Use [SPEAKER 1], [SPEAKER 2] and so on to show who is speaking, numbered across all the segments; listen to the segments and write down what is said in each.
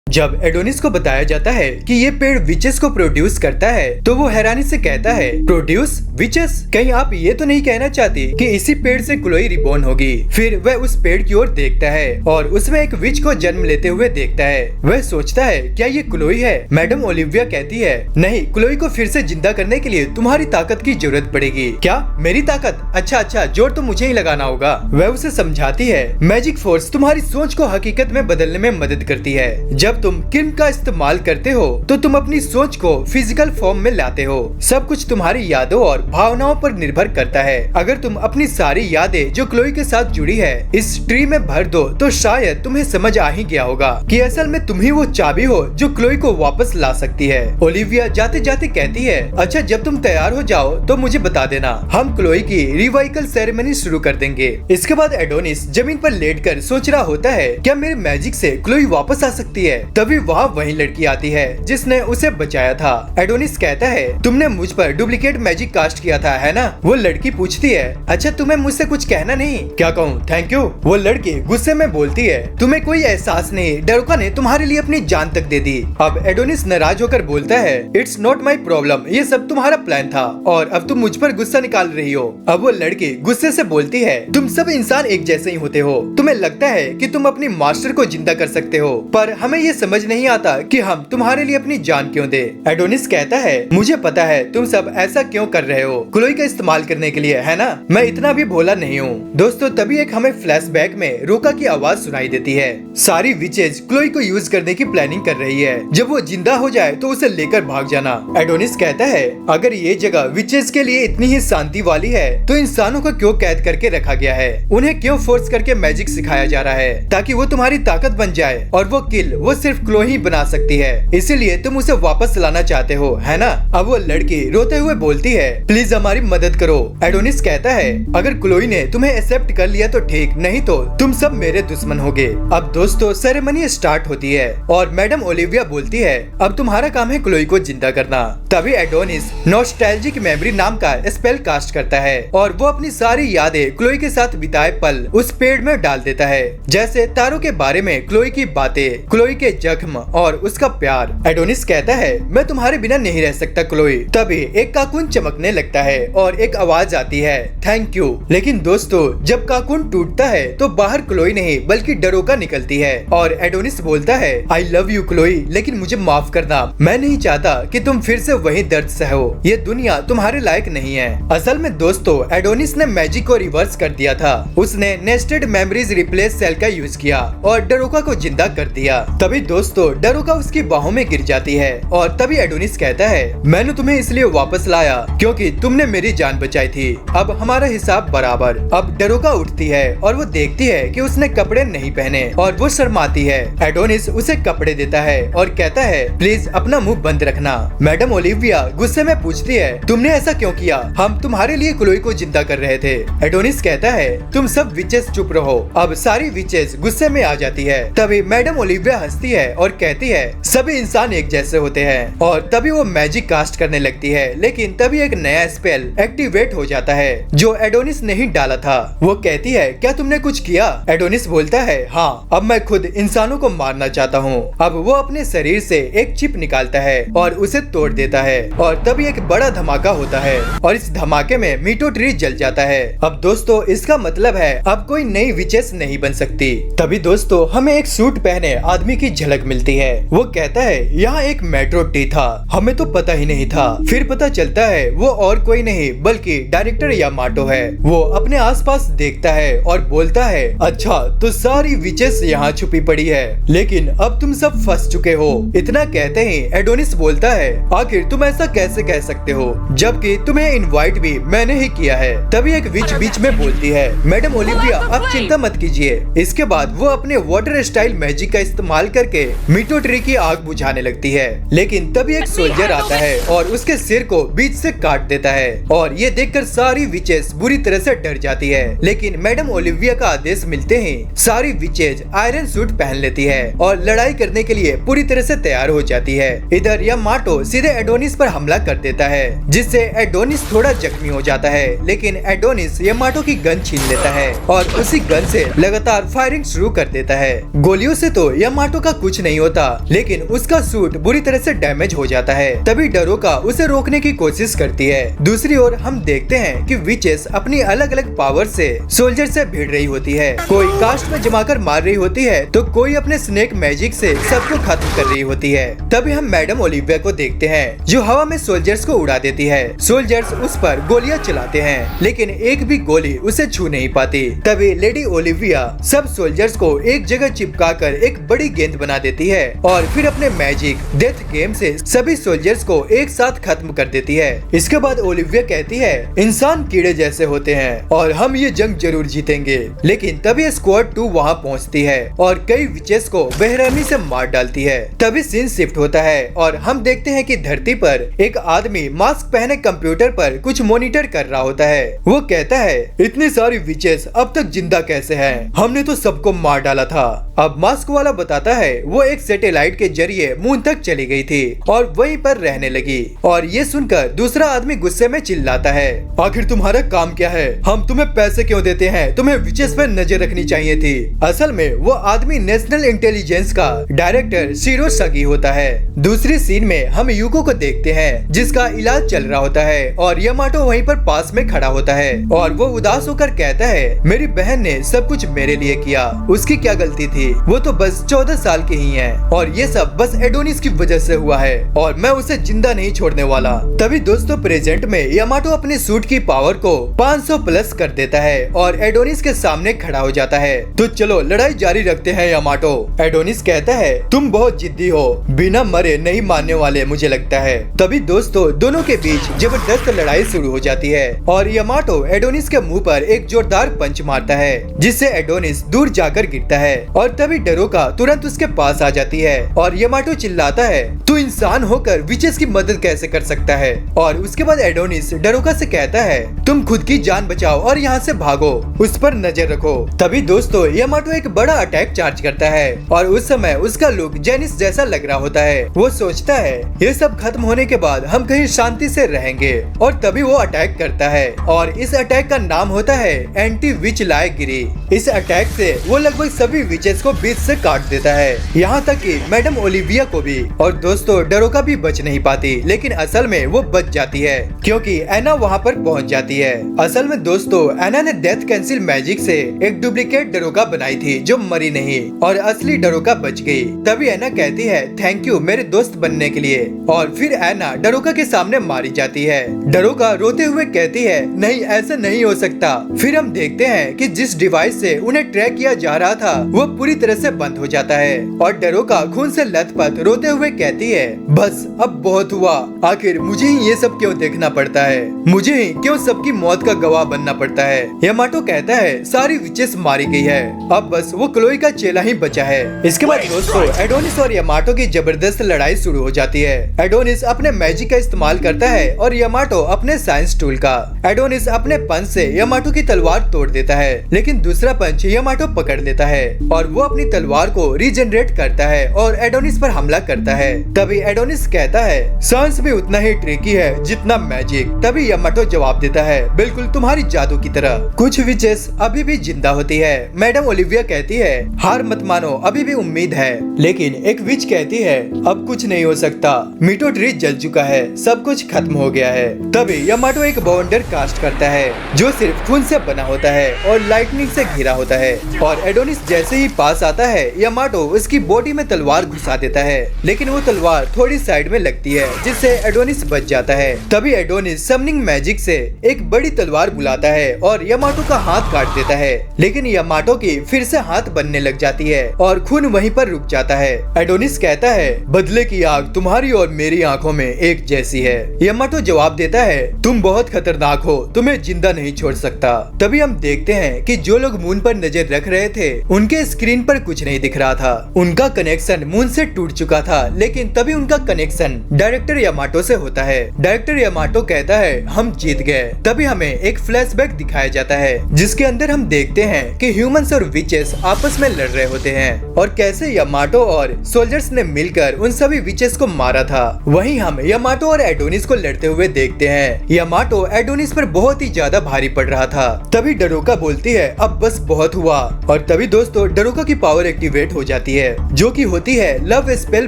[SPEAKER 1] जब एडोनिस को बताया जाता है कि ये पेड़ विचेस को प्रोड्यूस करता है तो वो हैरानी से कहता है, प्रोड्यूस विचेस? कहीं आप ये तो नहीं कहना चाहती कि इसी पेड़ से क्लोई रिबॉर्न होगी? फिर वह उस पेड़ की ओर देखता है और उसमें एक विच को जन्म लेते हुए देखता है। वह सोचता है, क्या ये क्लोई है? मैडम ओलिविया कहती है, नहीं, क्लोई को फिर से जिंदा करने के लिए तुम्हारी ताकत की जरूरत पड़ेगी। क्या, मेरी ताकत? अच्छा, जोर तो मुझे ही लगाना होगा। वह उसे समझाती है, मैजिक फोर्स तुम्हारी सोच को हकीकत में बदलने में मदद करती है। जब तुम किल्म का इस्तेमाल करते हो तो तुम अपनी सोच को फिजिकल फॉर्म में लाते हो। सब कुछ तुम्हारी यादों और भावनाओं पर निर्भर करता है। अगर तुम अपनी सारी यादें जो क्लोई के साथ जुड़ी है इस ट्री में भर दो तो शायद तुम्हें समझ आ ही गया होगा कि असल में तुम ही वो चाबी हो जो क्लोई को वापस ला सकती है। ओलिविया जाते जाते कहती है, अच्छा, जब तुम तैयार हो जाओ तो मुझे बता देना, हम क्लोई की रिवाइकल सेरेमनी शुरू कर देंगे। इसके बाद एडोनिस जमीन पर लेटकर सोच रहा होता है, क्या मेरे मैजिक से क्लोई वापस आ सकती है? तभी वहाँ वही लड़की आती है जिसने उसे बचाया था। एडोनिस कहता है, तुमने मुझ पर डुप्लीकेट मैजिक कास्ट किया था, है ना? वो लड़की पूछती है, अच्छा, तुम्हें मुझसे कुछ कहना नहीं? क्या कहूँ, थैंक यू। वो लड़की गुस्से में बोलती है, तुम्हें कोई एहसास नहीं, डरोका ने तुम्हारे लिए अपनी जान तक दे दी। अब एडोनिस नाराज होकर बोलता है, इट्स नॉट माई प्रॉब्लम, ये सब तुम्हारा प्लान था और अब तुम मुझ पर गुस्सा निकाल रही हो। अब वो लड़की गुस्से से बोलती है, तुम सब इंसान एक जैसे ही होते हो। तुम्हें लगता है कि तुम अपनी मास्टर को जिंदा कर सकते हो, पर हमें ये समझ नहीं आता कि हम तुम्हारे लिए अपनी जान क्यों दे। एडोनिस कहता है, मुझे पता है तुम सब ऐसा क्यों कर रहे हो, क्लोई का इस्तेमाल करने के लिए, है ना? मैं इतना भी भोला नहीं हूँ। दोस्तों, तभी एक हमें फ्लैशबैक में रोका की आवाज सुनाई देती है। सारी विचेज क्लोई को यूज करने की प्लानिंग कर रही है। जब वो जिंदा हो जाए तो उसे लेकर भाग जाना। एडोनिस कहता है, अगर ये जगह विचेज के लिए इतनी ही शांति वाली है तो इंसानों को क्यों कैद करके रखा गया है? उन्हें क्यों फोर्स करके मैजिक सिखाया जा रहा है ताकि वो तुम्हारी ताकत बन जाए और वो किल वो सिर्फ क्लोई ही बना सकती है, इसीलिए तुम उसे वापस लाना चाहते हो, है ना? अब वो लड़की रोते हुए बोलती है, प्लीज हमारी मदद करो। एडोनिस कहता है, अगर क्लोई ने तुम्हें एक्सेप्ट कर लिया तो ठीक, नहीं तो तुम सब मेरे दुश्मन होगे। अब दोस्तों, सेरेमनी स्टार्ट होती है और मैडम ओलिविया बोलती है, अब तुम्हारा काम है क्लोई को जिंदा करना। तभी एडोनिस नॉस्टैल्जिक मेमोरी नाम का स्पेल कास्ट करता है और वो अपनी सारी यादें क्लोई के साथ बिताए पल उस पेड़ में डाल देता है, जैसे तारों के बारे में, क्लोई की बातें, क्लोई के जख्म और उसका प्यार। एडोनिस कहता है, मैं तुम्हारे बिना नहीं रह सकता क्लोई। तभी एक काकून चमकने लगता है और एक आवाज आती है, थैंक यू। लेकिन दोस्तों, जब काकून टूटता है तो बाहर क्लोई नहीं बल्कि डरोका निकलती है और एडोनिस बोलता है, आई लव यू क्लोई, लेकिन मुझे माफ करना, मैं नहीं चाहता कि तुम फिर से वही दर्द सहो। ये दुनिया तुम्हारे लायक नहीं है। असल में दोस्तों, एडोनिस ने मैजिक को रिवर्स कर दिया था। उसने नेस्टेड मेमोरीज रिप्लेस सेल का यूज किया और डरोका को जिंदा कर दिया। तभी दोस्तों, डरोका उसकी बाहों में गिर जाती है और तभी एडोनिस कहता है, मैंने तुम्हें इसलिए वापस लाया क्योंकि तुमने मेरी जान बचाई थी। अब हमारा हिसाब बराबर। अब डरोका उठती है और वो देखती है कि उसने कपड़े नहीं पहने और वो शर्माती है। एडोनिस उसे कपड़े देता है और कहता है, प्लीज अपना मुंह बंद रखना। मैडम ओलिविया गुस्से में पूछती है, तुमने ऐसा क्यों किया? हम तुम्हारे लिए क्लोई को जिंदा कर रहे थे। एडोनिस कहता है, तुम सब विचेस चुप रहो। अब सारी विचेस गुस्से में आ जाती है। तभी मैडम ओलिविया हंसती है और कहती है, सभी इंसान एक जैसे होते हैं। और तभी वो मैजिक कास्ट करने लगती है, लेकिन तभी एक नया स्पेल एक्टिवेट हो जाता है जो एडोनिस ने ही डाला था। वो कहती है, क्या तुमने कुछ किया? एडोनिस बोलता है, हाँ, अब मैं खुद इंसानों को मारना चाहता हूँ। अब वो अपने शरीर से एक चिप निकालता है और उसे तोड़ देता है और तभी एक बड़ा धमाका होता है और इस धमाके में मीटो ट्री जल जाता है। अब दोस्तों, इसका मतलब है अब कोई नई विचेस नहीं बन सकती। तभी दोस्तों, हमें एक सूट पहने आदमी की झलक मिलती है। वो कहता है, यहाँ एक मेट्रो टी था, हमें तो पता ही नहीं था। फिर पता चलता है वो और कोई नहीं बल्कि डायरेक्टर यामाटो है। वो अपने आसपास देखता है और बोलता है, अच्छा, तो सारी विचेस यहाँ छुपी पड़ी है, लेकिन अब तुम सब फंस चुके हो। इतना कहते ही एडोनिस बोलता है, आखिर तुम ऐसा कैसे कह सकते हो जबकि तुम्हें इनवाइट भी मैंने ही किया है। तभी एक विच बीच में बोलती है, मैडम ओलिविया, आप चिंता मत कीजिए। इसके बाद वो अपने वाटर स्टाइल मैजिक का इस्तेमाल करके मीटो ट्री की आग बुझाने लगती है, लेकिन तभी एक सोल्जर आता है और उसके सिर को बीच से काट देता है और ये देखकर सारी विचेस बुरी तरह से डर जाती है। लेकिन मैडम ओलिविया का आदेश मिलते ही सारी विचेज आयरन सूट पहन लेती है और लड़ाई करने के लिए पूरी तरह से तैयार हो जाती है। इधर यामाटो सीधे एडोनिस पर हमला कर देता है, जिससे एडोनिस थोड़ा जख्मी हो जाता है, लेकिन एडोनिस यामाटो की गन छीन लेता है और उसी गन से लगातार फायरिंग शुरू कर देता है। गोलियों से तो यामाटो का कुछ नहीं होता, लेकिन उसका सूट बुरी तरह से डैमेज हो जाता है। तभी डरोका उसे रोकने की कोशिश करती है। दूसरी ओर हम देखते हैं कि विचेस अपनी अलग अलग पावर से सोल्जर से भिड़ रही होती है। कोई कास्ट में जमाकर मार रही होती है तो कोई अपने स्नेक मैजिक से सबको खत्म कर रही होती है। तभी हम मैडम ओलिविया को देखते हैं जो हवा में सोल्जर्स को उड़ा देती है। सोल्जर्स उस पर गोलियां चलाते हैं, लेकिन एक भी गोली उसे छू नहीं पाती। तभी लेडी ओलिविया सब सोल्जर्स को एक जगह चिपका कर एक बड़ी गेंद बना देती है और फिर अपने मैजिक डेथ गेम से सभी सोल्जर्स को एक साथ खत्म कर देती है। इसके बाद ओलिविया कहती है इंसान कीड़े जैसे होते हैं और हम ये जंग जरूर जीतेंगे। लेकिन तभी स्क्वाड 2 वहाँ पहुँचती है और कई विचेस को बेरहमी से मार डालती है। तभी सीन शिफ्ट होता है और हम देखते हैं कि धरती पर एक आदमी मास्क पहने कंप्यूटर पर कुछ मॉनिटर कर रहा होता है। वो कहता है इतनी सारी विचेस अब तक जिंदा कैसे हैं? हमने तो सबको मार डाला था। अब मास्क वाला बताता है वो एक सैटेलाइट के जरिए मून तक चली गई थी और वहीं पर रहने लगी। और ये सुनकर दूसरा आदमी गुस्से में चिल्लाता है आखिर तुम्हारा काम क्या है? हम तुम्हें पैसे क्यों देते हैं? तुम्हें विचेस पर नजर रखनी चाहिए थी। असल में वो आदमी नेशनल इंटेलिजेंस का डायरेक्टर शिरो सगी होता है। दूसरी सीन में हम यूको को देखते हैं जिसका इलाज चल रहा होता है और यामाटो वहीं पर पास में खड़ा होता है और वो उदास होकर कहता है मेरी बहन ने सब कुछ मेरे लिए किया, उसकी क्या गलती थी? वो तो बस 14 साल की ही है और ये सब बस एडोनिस की वजह से हुआ है और मैं उसे जिंदा नहीं छोड़ने वाला। तभी दोस्तों प्रेजेंट में यामाटो अपने सूट की पावर को 500 प्लस कर देता है और एडोनिस के सामने खड़ा हो जाता है। तो चलो लड़ाई जारी रखते हैं यामाटो। एडोनिस कहता है तुम बहुत जिद्दी हो, बिना मरे नहीं मानने वाले मुझे लगता है। तभी दोस्तों दोनों के बीच जबरदस्त लड़ाई शुरू हो जाती है और यामाटो एडोनिस के मुंह पर एक जोरदार पंच मारता है जिससे एडोनिस दूर जाकर गिरता है और तभी डरोका तुरंत उसके पास आ जाती है और यामाटो चिल्लाता है तू इंसान होकर विचेस की मदद कैसे कर सकता है? और उसके बाद एडोनिस डरोका से कहता है तुम खुद की जान बचाओ और यहाँ से भागो, उस पर नजर रखो। तभी दोस्तों यामाटो एक बड़ा अटैक चार्ज करता है और उस समय उसका लुक जेनिस जैसा लग रहा होता है। वो सोचता है ये सब खत्म होने के बाद हम कहीं शांति से रहेंगे और तभी वो अटैक करता है और इस अटैक का नाम होता है एंटी विच लाई गिरी। इस अटैक से वो लगभग सभी विचेस को बीच से काट देता है, यहाँ तक कि मैडम ओलिविया को भी। और दोस्तों डरोका भी बच नहीं पाती, लेकिन असल में वो बच जाती है क्योंकि एना वहाँ पर पहुँच जाती है। असल में दोस्तों एना ने डेथ कैंसिल मैजिक से एक डुप्लीकेट डरोका बनाई थी जो मरी नहीं और असली डरोका बच गई। तभी एना कहती है थैंक यू मेरे दोस्त बनने के लिए और फिर एना डरोका के सामने मारी जाती है। डरोका रोते हुए कहती है नहीं ऐसा नहीं हो सकता। फिर हम देखते हैं कि जिस डिवाइस से उन्हें ट्रैक किया जा रहा था वो पूरी तरह से बंद हो जाता है और डरोका खून से लथपथ रोते हुए कहती है बस अब बहुत हुआ, आखिर मुझे ही ये सब क्यों देखना पड़ता है? मुझे ही क्यों सबकी मौत का गवाह बनना पड़ता है? यामाटो कहता है सारी विचेस मारी गई है, अब बस वो क्लोई का चेला ही बचा है। इसके बाद दोस्तों एडोनिस और यामाटो की जबरदस्त लड़ाई शुरू हो जाती है। एडोनिस अपने मैजिक का इस्तेमाल करता है और यामाटो अपने साइंस टूल का। एडोनिस अपने पंच से यामाटो की तलवार तोड़ देता है, लेकिन दूसरा पंच यामाटो पकड़ लेता है और वो अपनी तलवार को रीजनरेट करता है और एडोनिस पर हमला करता है। तभी एडोनिस कहता है साइंस भी उतना ही ट्रिकी है जितना मैजिक। तभी यामाटो जवाब देता है बिल्कुल तुम्हारी जादू की तरह। कुछ विचेस अभी भी जिंदा होती है। मैडम ओलिविया कहती है हार मत मानो, अभी भी उम्मीद है। लेकिन एक विच कहती है अब कुछ नहीं हो सकता, मीटो ट्री जल चुका है, सब कुछ खत्म हो गया है। तभी यामाटो एक बाउंडर कास्ट करता है जो सिर्फ खून से बना होता है और लाइटनिंग से घिरा होता है और एडोनिस जैसे ही पास आता है यामाटो उसकी बॉडी में तलवार घुसा देता है, लेकिन वो तलवार थोड़ी साइड में लगती है जिससे एडोनिस बच जाता है। तभी एडोनिस समनिंग मैजिक से एक बड़ी तलवार बुलाता है और यामाटो का हाथ काट देता है, लेकिन यामाटो की फिर से हाथ बनने लग जाती है और खून वहीं पर रुक जाता है। एडोनिस कहता है बदले की आग तुम्हारी और मेरी आंखों में एक जैसी है। यामाटो जवाब देता है तुम बहुत खतरनाक हो, तुम्हें जिंदा नहीं छोड़ सकता। तभी हम देखते हैं कि जो लोग मून पर नजर रख रहे थे उनके स्क्रीन पर कुछ नहीं दिख रहा था, उनका कनेक्शन मून से टूट चुका था। लेकिन तभी उनका कनेक्शन डायरेक्टर यामाटो से होता है। डायरेक्टर यामाटो कहता है हम जीत गए। तभी हमें एक फ्लैशबैक दिखाया जाता है जिसके अंदर हम देखते हैं कि ह्यूमंस और विचेस आपस में लड़ रहे होते हैं और कैसे यामाटो और सोल्जर्स ने मिलकर उन सभी विचेस को मारा था। वहीं हम यामाटो और एडोनिस को लड़ते हुए देखते हैं। यामाटो एडोनिस पर बहुत ही ज्यादा भारी पड़ रहा था। तभी डरोका बोलती है अब बस बहुत हुआ और तभी दोस्तों डरोका की पावर एक्टिवेट हो जाती है जो कि होती है लव स्पेल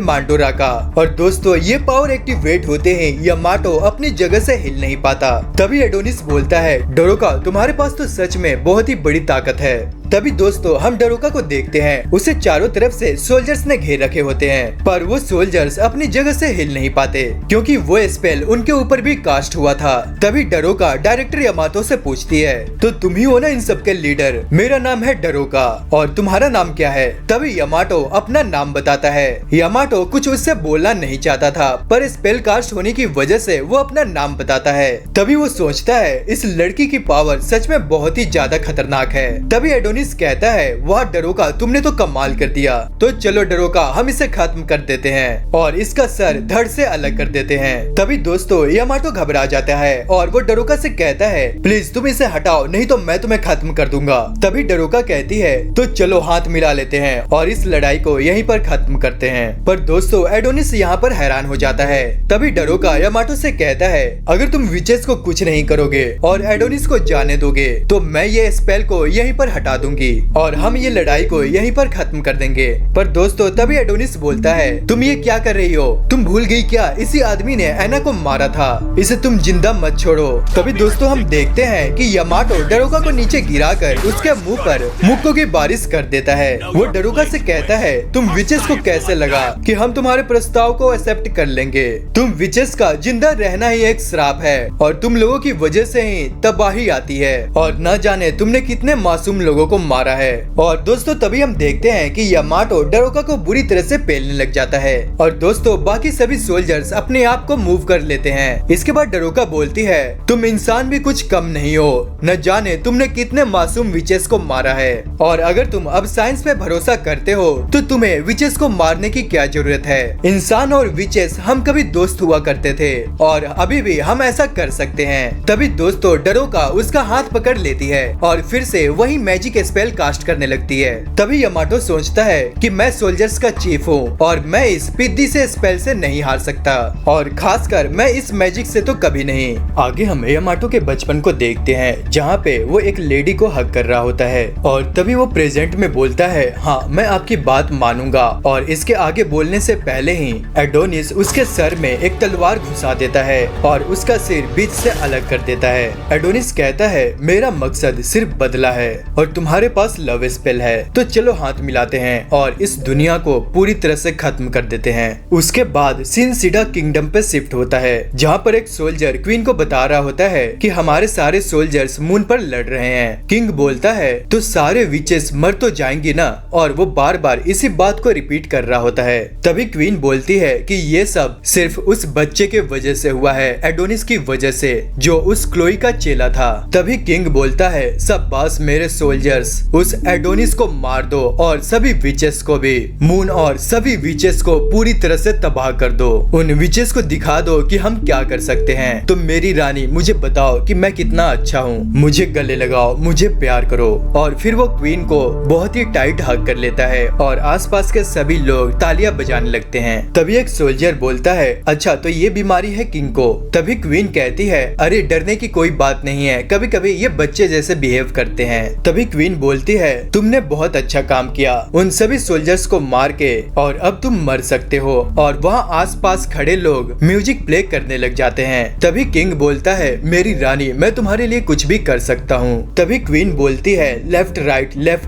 [SPEAKER 1] मांडोरा का। और दोस्तों ये पावर एक्टिवेट होते हैं यामाटो अपनी जगह से हिल नहीं पाता। तभी एडोनिस बोलता है, डोरोका तुम्हारे पास तो सच में बहुत ही बड़ी ताकत है। तभी दोस्तों हम डोरोका को देखते हैं, उसे चारों तरफ से सोल्जर्स ने घेर रखे होते हैं, पर वो सोल्जर्स अपनी जगह से हिल नहीं पाते क्योंकि वो स्पेल उनके ऊपर भी कास्ट हुआ था। तभी डोरोका डायरेक्टर यामाटो से पूछती है, तो तुम ही हो ना इन सबके लीडर? मेरा नाम है डोरोका और तुम्हारा नाम क्या है? तभी यामाटो अपना नाम बताता है। यामाटो कुछ उससे बोलना नहीं चाहता था, पर स्पेल कास्ट होने की वजह से वो अपना नाम बताता है। तभी वो सोचता है इस लड़की की पावर सच में बहुत ही ज्यादा खतरनाक है। तभी एडोनिस कहता है, वाह डोरोका तुमने तो कमाल कर दिया, तो चलो डोरोका हम इसे खत्म कर देते हैं और इसका सर धड़ से अलग कर देते हैं। तभी दोस्तों यामाटो घबरा जाता है और वो डोरोका से कहता है, प्लीज तुम इसे हटाओ नहीं तो मैं तुम्हें खत्म कर दूंगा। तभी डोरोका कहती है, तो चलो हाथ मिला लेते हैं और इस लड़ाई को यहीं पर खत्म करते हैं। पर दोस्तों एडोनिस यहाँ पर हैरान हो जाता है। तभी डोरोका यामाटो से कहता है, अगर तुम विचेस को कुछ नहीं करोगे और एडोनिस को जाने दोगे तो मैं ये स्पेल को यहीं पर हटा दूंगी और हम ये लड़ाई को यहीं पर खत्म कर देंगे। पर दोस्तों तभी एडोनिस बोलता है, तुम ये क्या कर रही हो? तुम भूल गई क्या इसी आदमी ने एना को मारा था, इसे तुम जिंदा मत छोड़ो। तभी दोस्तों हम देखते हैं कि यामाटो डोरोका को नीचे गिराकर उसके मुंह पर मुक्कों की बारिश कर देता है। वो डोरोका से कहता है, तुम विचेस को कैसे लगा कि हम तुम्हारे प्रस्ताव को एक्सेप्ट कर लेंगे? तुम विचेस का जिंदा रहना ही एक श्राप है और तुम लोगों की वजह से ही तबाही आती है और न जाने तुमने कितने मासूम लोगों को मारा है। और दोस्तों तभी हम देखते हैं कि यामाटो डोरोका को बुरी तरह से पेलने लग जाता है और दोस्तों बाकी सभी सोल्जर्स अपने आप को मूव कर लेते हैं। इसके बाद डोरोका बोलती है, तुम इंसान भी कुछ कम नहीं हो, न जाने तुमने कितने मासूम विचेस को मारा है और अगर तुम अब साइंस पे भरोसा करते हो तो तुम्हें विचेस को मारने की क्या जरूरत है? इंसान और विचेस हम कभी दोस्त हुआ करते थे और अभी भी हम ऐसा कर सकते हैं। तभी दोस्तों डोरोका उसका हाथ पकड़ लेती है और फिर से वही मैजिक स्पेल कास्ट करने लगती है। तभी यामाटो सोचता है कि मैं सोल्जर्स का चीफ हूँ और मैं इस पिद्दी से स्पेल से नहीं हार सकता और खासकर मैं इस मैजिक से तो कभी नहीं। आगे हम यामाटो के बचपन को देखते हैं जहाँ पे वो एक लेडी को हक कर रहा होता है और तभी वो प्रेजेंट में बोलता है, हाँ मैं आपकी बात मानूंगा। और इसके आगे बोलने से पहले ही एडोनिस उसके सर में एक तलवार घुसा देता है और उसका सिर बीच से अलग कर देता है। एडोनिस कहता है, मेरा मकसद सिर्फ बदला है और तुम्हारे पास लव स्पेल है, तो चलो हाथ मिलाते हैं और इस दुनिया को पूरी तरह से खत्म कर देते हैं। उसके बाद सीन सीधा किंगडम पे शिफ्ट होता है जहाँ पर एक सोल्जर क्वीन को बता रहा होता है कि हमारे सारे सोल्जर्स मून पर लड़ रहे हैं। किंग बोलता है, तो सारे विचेस मर तो जाएंगे ना? और वो बार बार इसी बात को रिपीट कर रहा होता है। तभी क्वीन बोलती है कि ये सब सिर्फ उस बच्चे के वजह से हुआ है, एडोनिस की वजह से, जो उस क्लोई का चेला था। तभी किंग बोलता है, शाबाश मेरे सोल्जर्स, उस एडोनिस को मार दो और सभी विचेस को भी, मून और सभी विचेस को पूरी तरह से तबाह कर दो। उन विचेस को दिखा दो कि हम क्या कर सकते हैं। तो मेरी रानी मुझे बताओ कि मैं कितना अच्छा हूँ, मुझे गले लगाओ, मुझे प्यार करो। और फिर वो क्वीन को बहुत ही टाइट हग कर लेता है और आसपास के सभी लोग तालियां बजाने लगते हैं। तभी एक सोल्जर बोलता है, अच्छा तो ये बीमारी है किंग को? तभी क्वीन कहती है, अरे डरने की कोई बात नहीं है, कभी कभी ये बच्चे जैसे बिहेव करते हैं। तभी क्वीन बोलती है, तुमने बहुत अच्छा काम किया उन सभी सोल्जर्स को मार के और अब तुम मर सकते हो। और वहाँ आसपास खड़े लोग म्यूजिक प्ले करने लग जाते हैं। तभी किंग बोलता है, मेरी रानी मैं तुम्हारे लिए कुछ भी कर सकता हूँ। तभी क्वीन बोलती है, लेफ्ट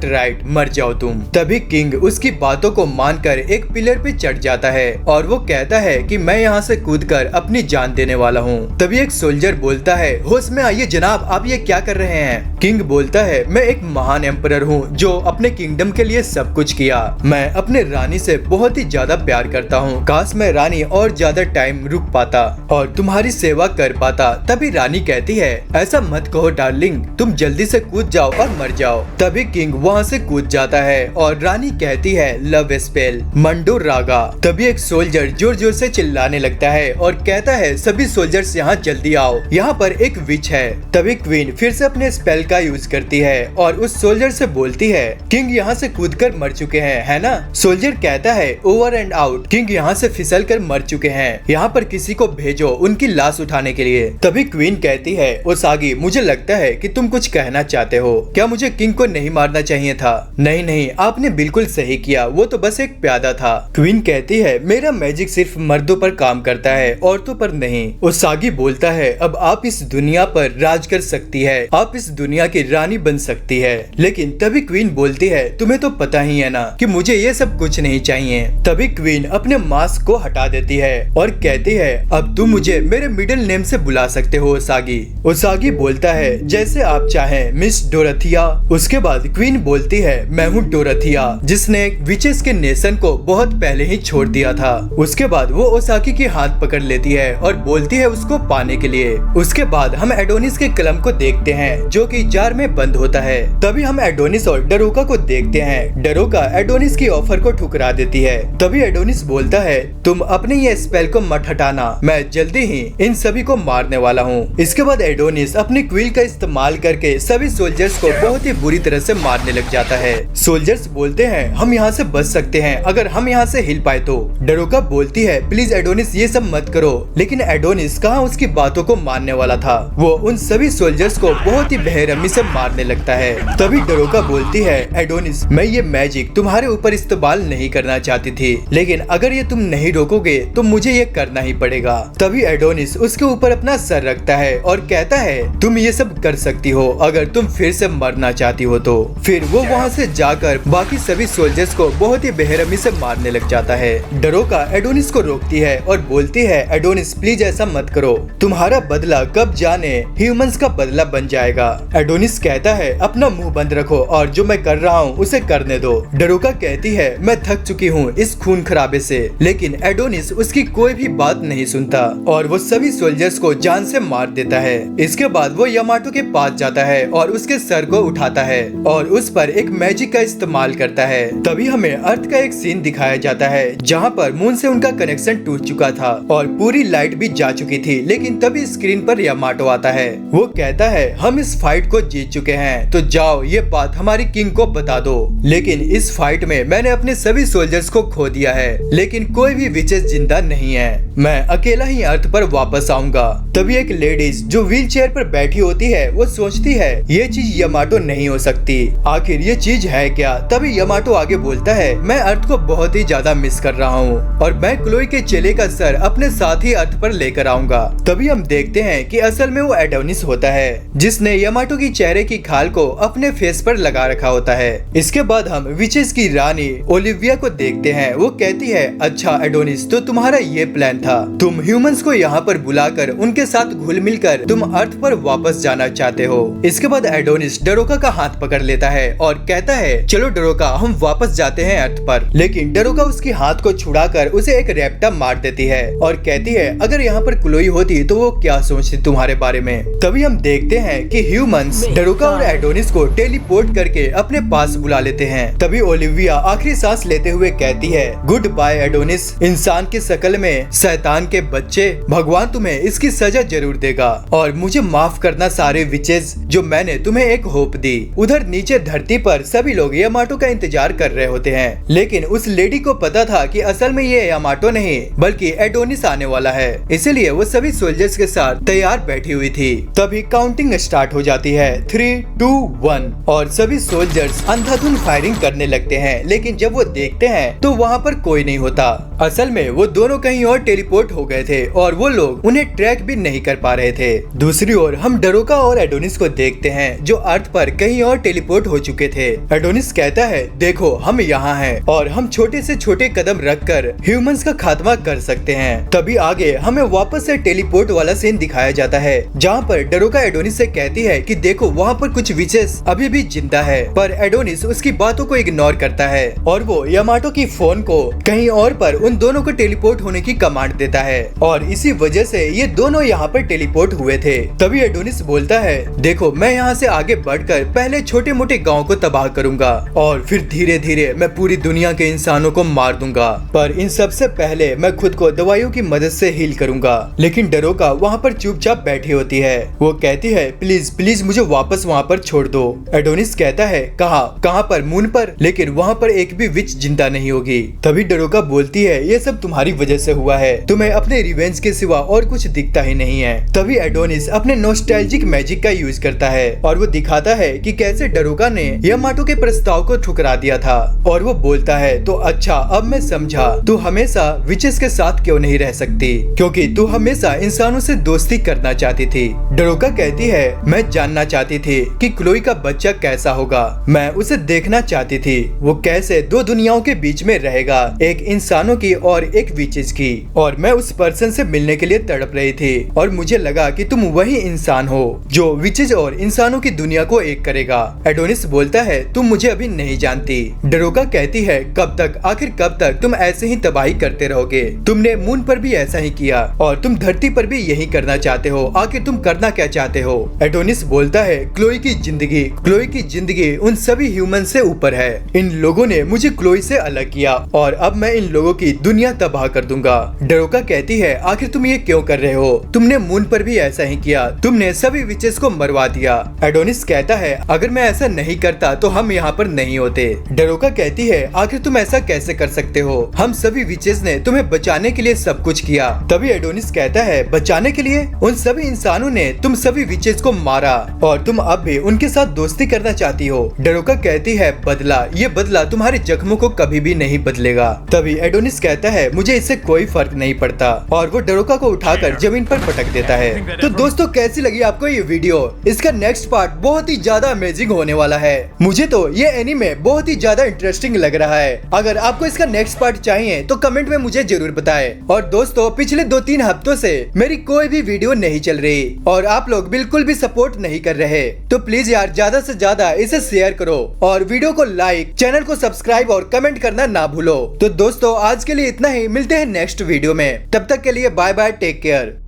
[SPEAKER 1] राइट मर जाओ तुम। तभी किंग उसकी बातों को मानकर एक पिलर पे चढ़ जाता है और वो कहता है कि मैं यहाँ से कूदकर अपनी जान देने वाला हूँ। तभी एक सोल्जर बोलता है, होश में आइए जनाब, आप ये क्या कर रहे हैं? किंग बोलता है, मैं एक महान एम्परर हूँ जो अपने किंगडम के लिए सब कुछ किया। मैं अपने रानी से बहुत ही ज्यादा प्यार करता हूँ, काश मैं रानी और ज्यादा टाइम रुक पाता और तुम्हारी सेवा कर पाता। तभी रानी कहती है, ऐसा मत कहो डार्लिंग, तुम जल्दी से कूद जाओ और मर जाओ। तभी किंग वहाँ से कूद जाता है और रानी कहती है, लव स्पेल मंडो रागा। तभी एक सोल्जर जोर जोर से चिल्लाने लगता है और कहता है, सभी सोल्जर्स यहाँ जल्दी आओ, यहाँ पर एक विच है। तभी क्वीन फिर से अपने स्पेल का यूज करती है और उस सोल्जर से बोलती है किंग यहाँ से कूदकर मर चुके हैं, है ना? सोल्जर कहता है ओवर एंड आउट, किंग यहाँ से फिसल कर मर चुके हैं, यहाँ पर किसी को भेजो उनकी लाश उठाने के लिए। तभी क्वीन कहती है ओसागी मुझे लगता है कि तुम कुछ कहना चाहते हो, क्या मुझे किंग को नहीं मारना चाहिए था? नहीं नहीं, आपने बिल्कुल सही किया, वो तो बस एक प्यादा था। क्वीन कहती है मेरा मैजिक सिर्फ मर्दों पर काम करता है, औरतों पर नहीं। ओसागी बोलता है अब आप इस दुनिया पर राज कर सकती है, आप इस दुनिया की रानी बन सकती है। लेकिन तभी क्वीन बोलती है तुम्हें तो पता ही है ना कि मुझे ये सब कुछ नहीं चाहिए। तभी क्वीन अपने मास्क को हटा देती है और कहती है अब तुम मुझे मेरे मिडिल नेम से बुला सकते हो ओसागी। ओसागी बोलता है जैसे आप चाहें मिस डोरथिया। उसके बाद क्वीन बोलती है मैं हूँ डोरथिया, जिसने विचेस के नेशन को बहुत पहले ही छोड़ दिया था। उसके बाद वो ओसागी की हाथ पकड़ लेती है और बोलती है उसको पाने के लिए। उसके बाद हम एडोनिस के कलम को देखते हैं जो कि जार में बंद होता है। तभी हम एडोनिस और डरोका को देखते हैं। डरोका एडोनिस की ऑफर को ठुकरा देती है। तभी एडोनिस बोलता है तुम अपने ये स्पेल को मत हटाना, मैं जल्दी ही इन सभी को मारने वाला हूँ। इसके बाद एडोनिस अपनी क्विल का इस्तेमाल करके सभी सोल्जर्स को बहुत ही बुरी तरह से मारने लग जाता है। सोल्जर्स बोलते हैं हम यहाँ से बच सकते हैं अगर हम यहाँ से हिल पाए तो। डरोका बोलती है प्लीज एडोनिस ये सब मत करो, लेकिन एडोनिस कहाँ उसकी बातों को मानने वाला था। वो उन सभी सोल्जर्स को बहुत ही बेरहमी से मारने लगता है। तभी डरोका बोलती है एडोनिस मैं ये मैजिक तुम्हारे ऊपर इस्तेमाल नहीं करना चाहती थी, लेकिन अगर ये तुम नहीं रोकोगे तो मुझे ये करना ही पड़ेगा। तभी एडोनिस उसके ऊपर अपना सर रखता है और कहता है तुम ये सब कर सकती हो अगर तुम फिर से मरना चाहती हो तो। फिर वो वहाँ से जाकर बाकी सभी सोल्जर्स को बहुत ही बेरहमी से मारने लग जाता है। डरोका एडोनिस को रोकती है और बोलती है एडोनिस प्लीज ऐसा मत करो, तुम्हारा बदला कब जाने ह्यूमंस का बदला बन जाएगा। एडोनिस कहता है अपना मुंह बंद रखो और जो मैं कर रहा हूँ उसे करने दो। डरोका कहती है मैं थक चुकी हूँ इस खून खराबे से, लेकिन एडोनिस उसकी कोई भी बात नहीं सुनता और वो सभी सोल्जर्स को जान से मार देता है। इसके बाद वो यामाटो के पास जाता है और उसके सर को उठाता है और उस पर एक मैजिक का इस्तेमाल करता है। तभी हमें अर्थ का एक सीन दिखाया जाता है जहाँ पर मून से उनका कनेक्शन टूट चुका था और पूरी लाइट भी जा चुकी थी। लेकिन तभी स्क्रीन पर यामाटो आता है। वो कहता है हम इस फाइट को जीत चुके हैं, तो जाओ ये बात हमारी किंग को बता दो। लेकिन इस फाइट में मैंने अपने सभी सोल्जर्स को खो दिया है, लेकिन कोई भी विचेस जिंदा नहीं है, मैं अकेला ही अर्थ पर वापस आऊंगा। तभी एक लेडीज जो व्हील चेयर पर बैठी होती है वो सोचती है ये चीज यामाटो नहीं हो सकती, आखिर ये चीज है क्या। तभी यामाटो आगे बोलता है मैं अर्थ को बहुत ही ज्यादा मिस कर रहा हूँ और मैं क्लोई के चेले का सर अपने साथ ही अर्थ पर लेकर आऊंगा। तभी हम देखते हैं कि असल में वो एडोनिस होता है जिसने यामाटो की चेहरे की खाल को अपने फेस पर लगा रखा होता है। इसके बाद हम विचेस की रानी ओलिविया को देखते हैं। वो कहती है अच्छा एडोनिस तो तुम्हारा ये प्लान था, तुम ह्यूमंस को यहाँ पर बुलाकर उनके साथ घुल मिल कर तुम अर्थ पर वापस जाना चाहते हो। इसके बाद एडोनिस डरोका का हाथ पकड़ लेता है और कहता है चलो डरोका हम वापस जाते हैं अर्थ पर। लेकिन डरोका उसके हाथ को छुड़ाकर उसे एक रैप्टा मार देती है और कहती है अगर यहाँ पर क्लोई होती तो वो क्या सोचती तुम्हारे बारे में। तभी हम देखते हैं कि ह्यूमंस डरोका और एडोनिस को टेलीपोर्ट करके अपने पास बुला लेते हैं। तभी ओलिविया आखिरी सांस लेते हुए कहती है गुड बाय एडोनिस, इंसान की शक्ल में शैतान के बच्चे, भगवान तुम्हें इसकी सजा जरूर देगा और मुझे माफ करना सारे विचेस जो मैंने तुम्हें एक होप दी। उधर नीचे धरती पर सभी लोग यामाटो का इंतजार कर रहे होते हैं, लेकिन उस लेडी को पता था कि असल में ये यामाटो नहीं बल्कि एडोनिस आने वाला है, इसलिए वो सभी सोल्जर्स के साथ तैयार बैठी हुई थी। तभी काउंटिंग स्टार्ट हो जाती है 3, 2, 1 और सभी सोल्जर्स अंधाधुंध फायरिंग करने लगते हैं। लेकिन जब वो देखते हैं तो वहाँ पर कोई नहीं होता। असल में वो दोनों कहीं और टेलीपोर्ट हो गए थे और वो लोग उन्हें ट्रैक भी नहीं कर पा रहे थे। दूसरी ओर हम डरोका और एडोनिस को देखते हैं जो अर्थ पर कहीं और टेलीपोर्ट हो चुके थे। एडोनिस कहता है देखो हम यहाँ हैं और हम छोटे से छोटे कदम रखकर ह्यूमंस का खात्मा कर सकते हैं। तभी आगे हमें वापस से टेलीपोर्ट वाला सीन दिखाया जाता है जहाँ पर डरोका एडोनिस से कहती है कि देखो वहाँ पर कुछ विचेस अभी भी जिंदा है, पर एडोनिस उसकी बातों को इग्नोर करता है और वो यामाटो की फोन को कहीं और पर उन उन दोनों को टेलीपोर्ट होने की कमांड देता है और इसी वजह से ये दोनों यहाँ पर टेलीपोर्ट हुए थे। तभी एडोनिस बोलता है, देखो मैं यहाँ से आगे बढ़कर पहले छोटे मोटे गाँव को तबाह करूंगा और फिर धीरे धीरे मैं पूरी दुनिया के इंसानों को मार दूंगा, पर इन सबसे पहले मैं खुद को दवाइयों की मदद से हील करूंगा। लेकिन डरोका वहाँ पर चुपचाप बैठी होती है। वो कहती है, प्लीज प्लीज मुझे वापस वहाँ पर छोड़ दो। एडोनिस कहता है, कहाँ पर? मून पर? लेकिन वहाँ पर एक भी विच जिंदा नहीं होगी। तभी डरोका बोलती है, ये सब तुम्हारी वजह से हुआ है, तुम्हें अपने रिवेंज के सिवा और कुछ दिखता ही नहीं है। तभी एडोनिस अपने नॉस्टैल्जिक मैजिक का यूज करता है और वो दिखाता है कि कैसे डरोका ने यामाटो के प्रस्ताव को ठुकरा दिया था और वो बोलता है, तो अच्छा अब मैं समझा तू हमेशा विचेस के साथ क्यों नहीं रह सकती, क्योंकि तू हमेशा इंसानों से दोस्ती करना चाहती थी। डरोका कहती है, मैं जानना चाहती थी कि क्लोई का बच्चा कैसा होगा, मैं उसे देखना चाहती थी, वो कैसे दो दुनियाओं के बीच में रहेगा, एक इंसानों की और एक विचेस की, और मैं उस पर्सन से मिलने के लिए तड़प रही थी और मुझे लगा कि तुम वही इंसान हो जो विचेस और इंसानों की दुनिया को एक करेगा। एडोनिस बोलता है, तुम मुझे अभी नहीं जानती। डरोका कहती है, कब तक, आखिर कब तक तुम ऐसे ही तबाही करते रहोगे? तुमने मून पर भी ऐसा ही किया और तुम धरती पर भी यही करना चाहते हो, आखिर तुम करना क्या चाहते हो? एडोनिस बोलता है, क्लोई की जिंदगी उन सभी ह्यूमन से ऊपर है। इन लोगों ने मुझे क्लोई से अलग किया और अब मैं इन लोगों की दुनिया तबाह कर दूंगा। डरोका कहती है, आखिर तुम ये क्यों कर रहे हो? तुमने मून पर भी ऐसा ही किया, तुमने सभी विचेस को मरवा दिया। एडोनिस कहता है, अगर मैं ऐसा नहीं करता तो हम यहाँ पर नहीं होते। डरोका कहती है, आखिर तुम ऐसा कैसे कर सकते हो? हम सभी विचेस ने तुम्हें बचाने के लिए सब कुछ किया। तभी एडोनिस कहता है, बचाने के लिए? उन सभी इंसानों ने तुम सभी विचेस को मारा और तुम अब भी उनके साथ दोस्ती करना चाहती हो। डरोका कहती है, बदला, ये बदला तुम्हारे जख्मों को कभी भी नहीं बदलेगा। तभी एडोनिस कहता है, मुझे इससे कोई फर्क नहीं पड़ता, और वो डरोका को उठाकर जमीन पर पटक देता है। तो दोस्तों कैसी लगी आपको ये वीडियो? इसका नेक्स्ट पार्ट बहुत ही ज्यादा अमेजिंग होने वाला है। मुझे तो ये एनीमे बहुत ही ज्यादा इंटरेस्टिंग लग रहा है। अगर आपको इसका नेक्स्ट पार्ट चाहिए तो कमेंट में मुझे जरूर बताएं। और दोस्तों पिछले 2-3 हफ्तों से मेरी कोई भी वीडियो नहीं चल रही और आप लोग बिल्कुल भी सपोर्ट नहीं कर रहे, तो प्लीज यार ज्यादा से ज्यादा इसे शेयर करो और वीडियो को लाइक, चैनल को सब्सक्राइब और कमेंट करना ना भूलो। तो दोस्तों आज के लिए इतना ही, मिलते हैं नेक्स्ट वीडियो में। तब तक के लिए बाय बाय, टेक केयर।